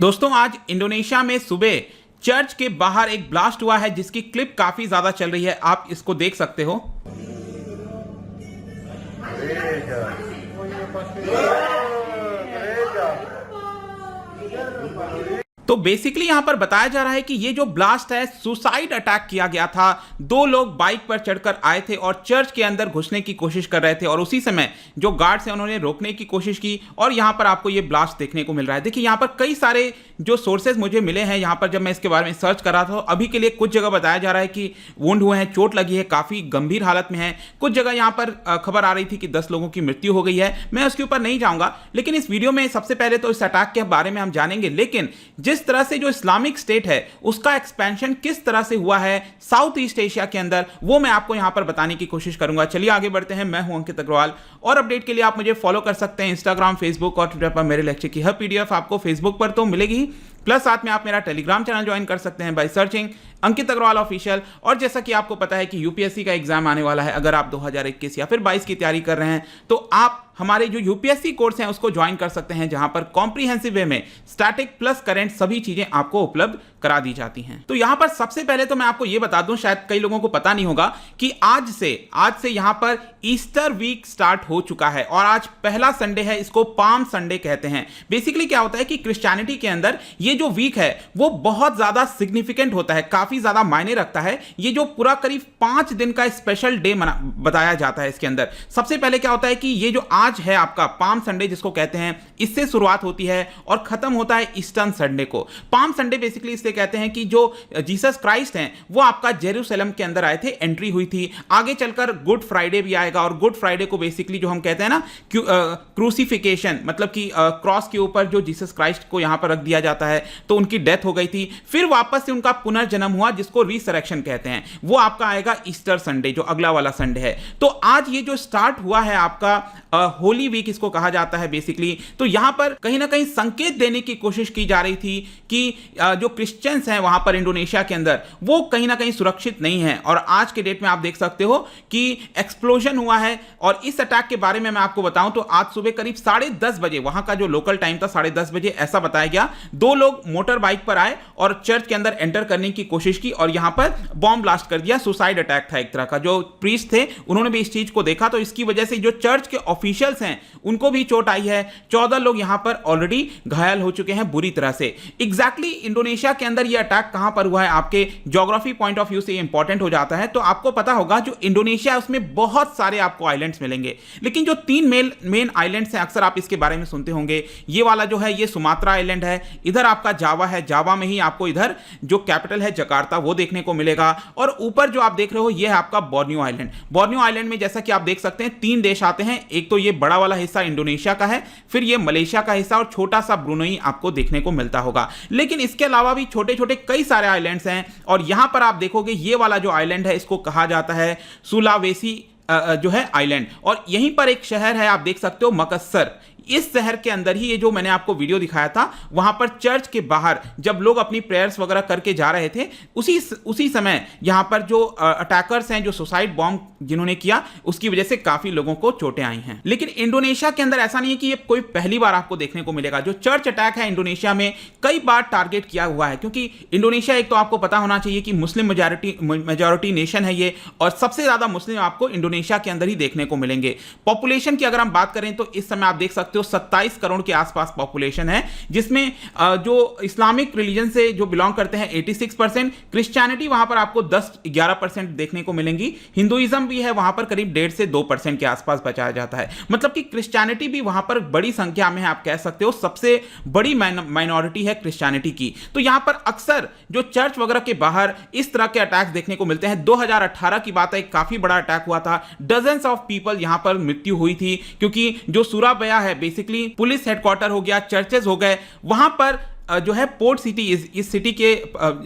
दोस्तों आज इंडोनेशिया में सुबह चर्च के बाहर एक ब्लास्ट हुआ है जिसकी क्लिप काफी ज्यादा चल रही है। आप इसको देख सकते हो। तो बेसिकली यहां पर बताया जा रहा है कि ये जो ब्लास्ट है सुसाइड अटैक किया गया था। दो लोग बाइक पर चढ़कर आए थे और चर्च के अंदर घुसने की कोशिश कर रहे थे और उसी समय जो गार्ड्स हैं उन्होंने रोकने की कोशिश की और यहां पर आपको ये ब्लास्ट देखने को मिल रहा है। देखिए यहां पर कई सारे जो सोर्सेज मुझे मिले हैं यहां पर जब मैं इसके बारे में सर्च कर रहा था। अभी के लिए कुछ जगह बताया जा रहा है कि वुंड हुए हैं, चोट लगी है, काफी गंभीर हालत में है। कुछ जगह यहां पर खबर आ रही थी कि 10 लोगों की मृत्यु हो गई है। मैं उसके ऊपर नहीं जाऊंगा, लेकिन इस वीडियो में सबसे पहले तो इस अटैक के बारे में हम जानेंगे, लेकिन जिस तरह से जो इस्लामिक स्टेट है उसका एक्सपेंशन किस तरह से हुआ है साउथ ईस्ट एशिया के अंदर, वो मैं आपको यहां पर बताने की कोशिश करूंगा। चलिए आगे बढ़ते हैं। मैं हूं अंकित अग्रवाल और अपडेट के लिए आप मुझे फॉलो कर सकते हैं इंस्टाग्राम, फेसबुक और ट्विटर पर। मेरे लेक्चर की हर पीडीएफ आपको फेसबुक पर तो मिलेगी ही, प्लस साथ में आप मेरा टेलीग्राम चैनल ज्वाइन कर सकते हैं by searching Ankit Agarwal official. और जैसा कि आपको पता है कि यूपीएससी का एग्जाम आने वाला है, अगर आप 2021 या फिर 22 की तैयारी कर रहे हैं तो आप हमारे जो यूपीएससी कोर्स हैं उसको ज्वाइन कर सकते हैं, जहां पर कॉम्प्रिहेंसिव वे में स्टैटिक प्लस करंट सभी चीजें आपको उपलब्ध करा दी जाती हैं। तो यहां पर सबसे पहले तो मैं आपको यह बता दूं, शायद कई लोगों को पता नहीं होगा कि आज से यहां पर ईस्टर वीक स्टार्ट हो चुका है और आज पहला संडे है, इसको पाम संडे कहते हैं। बेसिकली क्या होता है कि क्रिश्चियनिटी के अंदर ये जो वीक है वो बहुत ज्यादा सिग्निफिकेंट होता है, काफी ज्यादा मायने रखता है। ये जो पूरा करीब 5 दिन का स्पेशल डे बताया जाता है इसके अंदर। सबसे पहले क्या होता है कि ये जो आज है आपका पाम संडे जिसको कहते हैं, इससे शुरुआत होती है और खत्म होता है ईस्टर संडे को। पाम संडे बेसिकली इससे कहते हैं कि जो जीसस क्राइस्ट हैं वो आपका जेरूशलेम के अंदर आए थे, एंट्री हुई थी। आगे चलकर गुड फ्राइडे भी आएगा और गुड फ्राइडे को बेसिकली जो हम कहते हैं ना क्रूसिफिकेशन, मतलब कि क्रॉस के ऊपर जो जीसस क्राइस्ट को यहां पर रख दिया जाता है, तो उनकी डेथ हो गई थी, फिर वापस से उनका पुनर्जन्म हुआ जिसको रिसरेक्शन कहते हैं, वो आपका आएगा ईस्टर संडे जो अगला वाला संडे है। तो आज ये जो स्टार्ट हुआ है आपका होली वीक इसको कहा जाता है बेसिकली। तो यहां पर कहीं ना कहीं संकेत देने की कोशिश की जा रही थी कि जो क्रिश्चियंस हैं वहां पर इंडोनेशिया के अंदर वो कहीं ना कहीं सुरक्षित नहीं है। और आज के डेट में आप देख सकते हो कि एक्सप्लोजन हुआ है। और इस अटैक के बारे में मैं आपको बताऊं तो आज सुबह करीब 10:30 बजे, वहां का जो लोकल टाइम था 10:30 बजे ऐसा बताया गया, 2 लोग मोटर बाइक पर आए और चर्च के अंदर एंटर करने की कोशिश की और यहां पर बॉम्ब ब्लास्ट कर दिया। सुसाइड अटैक था एक तरह का। जो प्रीस्ट थे उन्होंने भी इस चीज को देखा, तो इसकी वजह से जो चर्च के ऑफिशियल्स हैं उनको भी चोट आई है। 14 लोग यहां पर ऑलरेडी घायल हो चुके हैं बुरी तरह से। एग्जैक्टली इंडोनेशिया के अंदर यह अटैक कहां पर हुआ है, आपके ज्योग्राफी पॉइंट ऑफ व्यू से इंपॉर्टेंट हो जाता है। तो आपको पता होगा जो इंडोनेशिया है उसमें बहुत सारे आपको आइलैंड्स मिलेंगे, लेकिन जो 3 मेन आइलैंड्स हैं अक्सर आप इसके बारे में सुनते होंगे। ये वाला जो है ये सुमात्रा आइलैंड है, इधर आपका जावा है, जावा में ही आपको इधर जो कैपिटल है जकार्ता वो देखने को मिलेगा। और ऊपर जो आप देख रहे हो ये है आपका बोर्नियो आइलैंड। बोर्नियो आइलैंड में जैसा कि आप देख सकते हैं 3 देश आते हैं। एक तो ये बड़ा वाला हिस्सा इंडोनेशिया का है, फिर ये मलेशिया का हिस्सा और छोटा सा ब्रुनई आपको देखने को मिलता होगा। लेकिन इसके अलावा भी छोटे छोटे कई सारे आइलैंड्स हैं। और यहां पर आप देखोगे ये वाला जो आइलैंड है इसको कहा जाता है सुलावेसी जो है आइलैंड। और यहीं पर एक शहर है आप देख सकते हो मकस्सर। इस शहर के अंदर ही ये जो मैंने आपको वीडियो दिखाया था, वहां पर चर्च के बाहर जब लोग अपनी प्रेयर्स वगैरह करके जा रहे थे उसी समय यहां पर जो अटैकर्स हैं, जो सुसाइड बॉम्ब जिन्होंने किया, उसकी वजह से काफी लोगों को चोटें आई हैं। लेकिन इंडोनेशिया के अंदर ऐसा नहीं है कि ये कोई पहली बार आपको देखने को मिलेगा। जो चर्च अटैक है इंडोनेशिया में कई बार टारगेट किया हुआ है, क्योंकि इंडोनेशिया एक तो आपको पता होना चाहिए कि मुस्लिम मेजॉरिटी नेशन है ये, और सबसे ज्यादा मुस्लिम आपको इंडोनेशिया के अंदर ही देखने को मिलेंगे। पॉपुलेशन की अगर हम बात करें तो इस समय आप देख सकते हो 27 करोड़ के आसपास पॉपुलेशन है, जिसमें जो इस्लामिक रिलीजन से जो बिलोंग करते हैं 86%, क्रिश्चियनिटी वहां पर आपको 10-11% देखने को मिलेंगी, हिंदुइज्म भी है वहां पर करीब 1.5 से 2% के आसपास बचाया जाता है। मतलब कि क्रिश्चियनिटी भी वहां पर बड़ी संख्या में है, आप कह सकते हो सबसे बड़ी माइनॉरिटी है क्रिश्चियनिटी की। तो यहां पर अक्सर जो चर्च वगैरह के बाहर इस तरह के अटैक्स देखने को मिलते हैं। 2018 की बात है, एक काफी बड़ा अटैक हुआ था, डजन्स ऑफ पीपल यहां पर मृत्यु हुई थी, क्योंकि जो सुराबया है बेसिकली पुलिस हेडक्वार्टर हो गया, चर्चेस हो गए, वहां पर जो है पोर्ट सिटी, इस सिटी के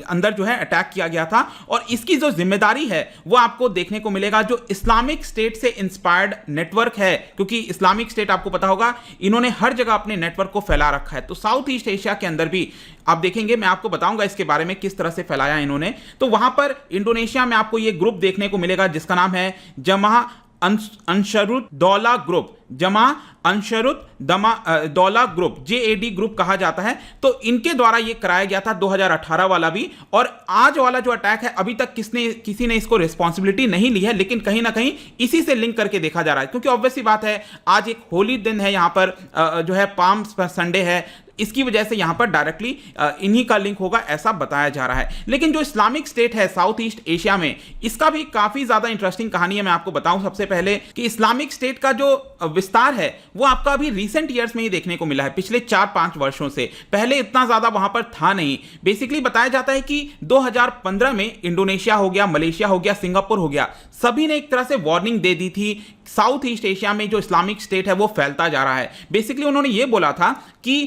अंदर जो है अटैक किया गया था। और इसकी जो जिम्मेदारी है वो आपको देखने को मिलेगा जो इस्लामिक स्टेट से इंस्पायर्ड नेटवर्क है, क्योंकि इस्लामिक स्टेट आपको पता होगा इन्होंने हर जगह अपने नेटवर्क को फैला रखा है। तो साउथ ईस्ट एशिया के अंदर भी आप देखेंगे, मैं आपको बताऊंगा इसके बारे में किस तरह से फैलाया इन्होंने। तो वहां पर इंडोनेशिया में आपको ये ग्रुप देखने को मिलेगा जिसका नाम है जमाह अंशरुद्दौला ग्रुप, जमा अंशरुद्दौला ग्रुप, JAD ग्रुप कहा जाता है। तो इनके द्वारा ये कराया गया था 2018 वाला भी। और आज वाला जो अटैक है अभी तक किसी ने इसको रिस्पॉन्सिबिलिटी नहीं ली है, लेकिन कहीं ना कहीं इसी से लिंक करके देखा जा रहा है, क्योंकि ऑब्वियस सी बात है आज एक होली दिन है, यहां पर जो है पाम संडे है, इसकी वजह से यहां पर डायरेक्टली इन्हीं का लिंक होगा ऐसा बताया जा रहा है। लेकिन जो इस्लामिक स्टेट है साउथ ईस्ट एशिया में, इसका भी काफी ज्यादा इंटरेस्टिंग कहानी है। मैं आपको बताऊं सबसे पहले कि इस्लामिक स्टेट का जो विस्तार है वो आपका अभी रिसेंट ईयर्स में ही देखने को मिला है, पिछले 4-5 वर्षों से। पहले इतना ज्यादा वहां पर था नहीं। बेसिकली बताया जाता है कि 2015 में इंडोनेशिया हो गया, मलेशिया हो गया, सिंगापुर हो गया, सभी ने एक तरह से वार्निंग दे दी थी साउथ ईस्ट एशिया में जो इस्लामिक स्टेट है वो फैलता जा रहा है। बेसिकली उन्होंने ये बोला था कि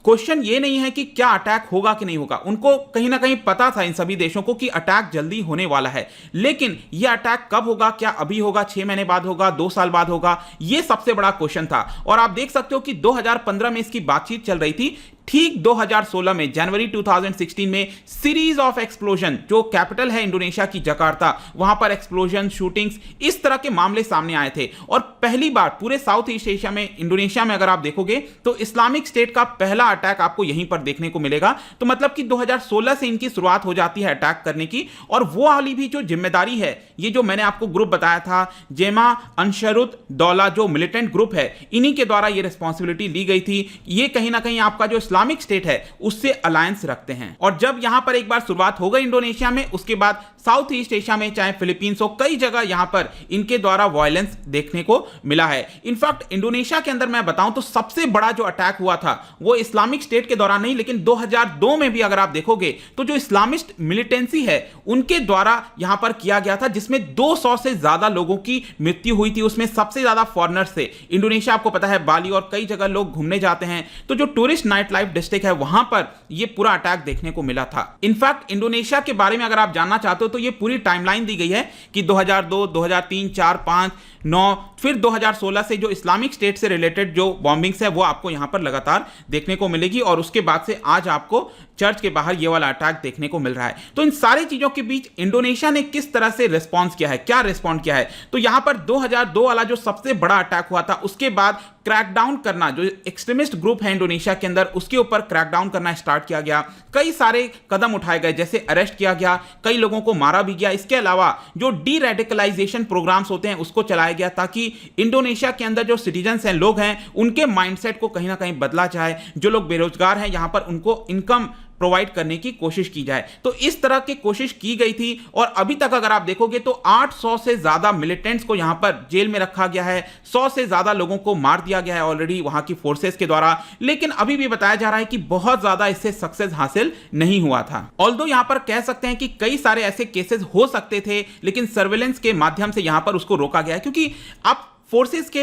क्वेश्चन ये नहीं है कि क्या अटैक होगा कि नहीं होगा, उनको कहीं ना कहीं पता था इन सभी देशों को कि अटैक जल्दी होने वाला है, लेकिन यह अटैक कब होगा, क्या अभी होगा, 6 महीने बाद होगा, 2 साल बाद होगा, यह सबसे बड़ा क्वेश्चन था। और आप देख सकते हो कि 2015 में इसकी बातचीत चल रही थी, ठीक 2016 में जनवरी 2016 में सीरीज ऑफ एक्सप्लोजन, जो कैपिटल है इंडोनेशिया की जकार्ता, वहां पर एक्सप्लोजन, शूटिंग्स, इस तरह के मामले सामने आए थे। और पहली बार पूरे साउथ ईस्ट एशिया में, इंडोनेशिया में अगर आप देखोगे तो इस्लामिक स्टेट का पहला अटैक आपको यहीं पर देखने को मिलेगा। तो मतलब कि 2016 से इनकी शुरुआत हो जाती है अटैक करने की। और वो वाली भी जो जिम्मेदारी है, ये जो मैंने आपको ग्रुप बताया था जेमा अंशरुद्दौला, जो मिलिटेंट ग्रुप है, इन्हीं के द्वारा ये रिस्पॉन्सिबिलिटी ली गई थी। ये कहीं ना कहीं आपका जो इस्लामिक स्टेट है उससे अलायंस रखते हैं। और जब यहां पर एक बार शुरुआत हो गई इंडोनेशिया में, उसके बाद साउथ ईस्ट एशिया में, चाहे फिलीपींस हो, कई जगह यहां पर इनके द्वारा वायलेंस देखने को मिला है। इनफैक्ट इंडोनेशिया के अंदर मैं बताऊं तो सबसे बड़ा जो अटैक हुआ था वो इस्लामिक स्टेट के दौरान नहीं, लेकिन 2002 में भी अगर आप देखोगे तो जो इस्लामिस्ट मिलिटेंसी है उनके द्वारा यहां पर किया गया था, जिसमें 200 से ज्यादा लोगों की मृत्यु हुई थी। उसमें सबसे ज्यादा फॉरेनर्स थे। इंडोनेशिया आपको पता है बाली और कई जगह लोग घूमने जाते हैं, तो जो टूरिस्ट नाइट लाइफ डिस्ट्रिक्ट है वहां पर यह पूरा अटैक देखने को मिला था। इनफैक्ट इंडोनेशिया के बारे में अगर आप जानना चाहते हो तो यह पूरी टाइमलाइन दी गई है कि 2002, 2003, 4, 5, 9, फिर 2016 से जो इस्लामिक स्टेट से रिलेटेड जो बॉम्बिंग्स है वो आपको यहां पर लगातार देखने को मिलेगी। और उसके बाद से आज आपको चर्च के बाहर ये वाला अटैक देखने को मिल रहा है। तो इन सारी चीजों के बीच इंडोनेशिया ने किस तरह से रिस्पॉन्स किया है, क्या रिस्पॉन्ड किया है, तो यहां पर 2002 वाला जो सबसे बड़ा अटैक हुआ था उसके बाद क्रैकडाउन करना, जो एक्सट्रीमिस्ट ग्रुप है इंडोनेशिया के अंदर उसके ऊपर क्रैकडाउन करना स्टार्ट किया गया। कई सारे कदम उठाए गए, जैसे अरेस्ट किया गया, कई लोगों को मारा भी गया। इसके अलावा जो डी रेडिकलाइजेशन प्रोग्राम्स होते हैं उसको चलाया गया, ताकि इंडोनेशिया के अंदर जो सिटीजन्स हैं, लोग हैं, उनके माइंडसेट को कहीं ना कहीं बदला जाए। जो लोग बेरोजगार हैं यहां पर उनको इनकम प्रोवाइड करने की कोशिश की जाए। तो इस तरह की कोशिश की गई थी। और अभी तक अगर आप देखोगे तो 800 से ज्यादा मिलिटेंट्स को यहां पर जेल में रखा गया है, 100 से ज्यादा लोगों को मार दिया गया है ऑलरेडी वहां की फोर्सेस के द्वारा। लेकिन अभी भी बताया जा रहा है कि बहुत ज्यादा इससे सक्सेस हासिल नहीं हुआ था। ऑल्दो यहां पर कह सकते हैं कि कई सारे ऐसे केसेस हो सकते थे, लेकिन सर्वेलेंस के माध्यम से यहां पर उसको रोका गया है। क्योंकि आप फोर्सेस के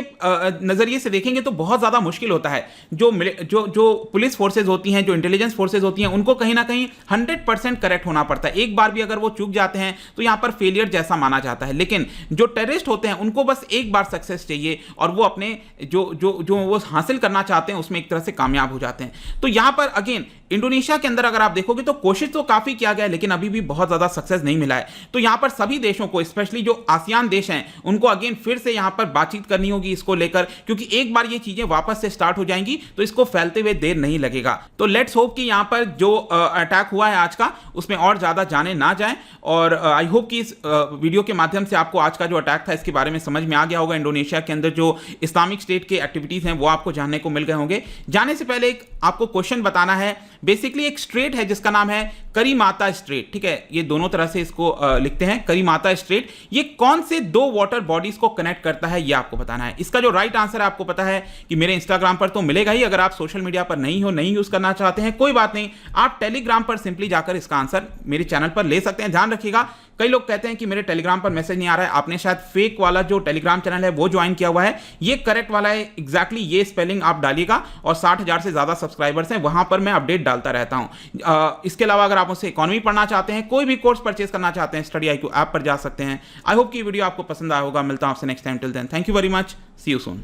नजरिए से देखेंगे तो बहुत ज्यादा मुश्किल होता है। जो पुलिस फोर्सेस होती हैं, जो इंटेलिजेंस फोर्सेस होती हैं, उनको कहीं ना कहीं 100% करेक्ट होना पड़ता है। एक बार भी अगर वो चूक जाते हैं तो यहां पर फेलियर जैसा माना जाता है। लेकिन जो टेररिस्ट होते हैं उनको बस एक बार सक्सेस चाहिए और वो अपने जो वो हासिल करना चाहते हैं उसमें एक तरह से कामयाब हो जाते हैं। तो यहां पर अगेन इंडोनेशिया के अंदर अगर आप देखोगे तो कोशिश तो काफी किया गया है, लेकिन अभी भी बहुत ज्यादा सक्सेस नहीं मिला है। तो यहां पर सभी देशों को, स्पेशली जो आसियान देश हैं, उनको अगेन फिर से यहां पर बातचीत करनी होगी इसको लेकर, क्योंकि एक बार ये चीजें वापस से स्टार्ट हो जाएंगी तो इसको फैलते हुए देर नहीं लगेगा। तो लेट्स होप कि यहां पर जो अटैक हुआ है आज का उसमें और ज्यादा जाने ना जाएं। और आई होप कि इस वीडियो के माध्यम से आपको आज का जो अटैक था इसके बारे में समझ में आ गया होगा। इंडोनेशिया के अंदर जो इस्लामिक स्टेट के एक्टिविटीज हैं वो आपको जानने को मिल गए होंगे। जाने से पहले एक आपको क्वेश्चन बताना है। बेसिकली एक स्ट्रेट है जिसका नाम है करीमाता स्ट्रेट, ठीक है, ये दोनों तरह से इसको लिखते हैं, करीमाता स्ट्रेट। ये कौन से 2 वाटर बॉडीज को कनेक्ट करता है ये आपको बताना है। इसका जो राइट आंसर है आपको पता है कि मेरे इंस्टाग्राम पर तो मिलेगा ही। अगर आप सोशल मीडिया पर नहीं यूज करना चाहते हैं कोई बात नहीं, आप टेलीग्राम पर सिंपली जाकर इसका आंसर मेरे चैनल पर ले सकते हैं। ध्यान रखिएगा, कई लोग कहते हैं कि मेरे टेलीग्राम पर मैसेज नहीं आ रहा है, आपने शायद फेक वाला जो टेलीग्राम चैनल है वो ज्वाइन किया हुआ है। ये करेक्ट वाला है, एग्जैक्टली ये स्पेलिंग आप डालिएगा। और 60,000 से ज्यादा सब्सक्राइबर्स हैं, वहां पर मैं अपडेट डालता रहता हूं। इसके अलावा अगर आप मुझसे इकोनॉमी पढ़ना चाहते हैं, कोई भी कोर्स परचेज करना चाहते हैं, स्टडी IQ ऐप पर जा सकते हैं। आई होप कि वीडियो आपको पसंद आया होगा। मिलता हूं आपसे next time. Till then, thank you very much, see you soon.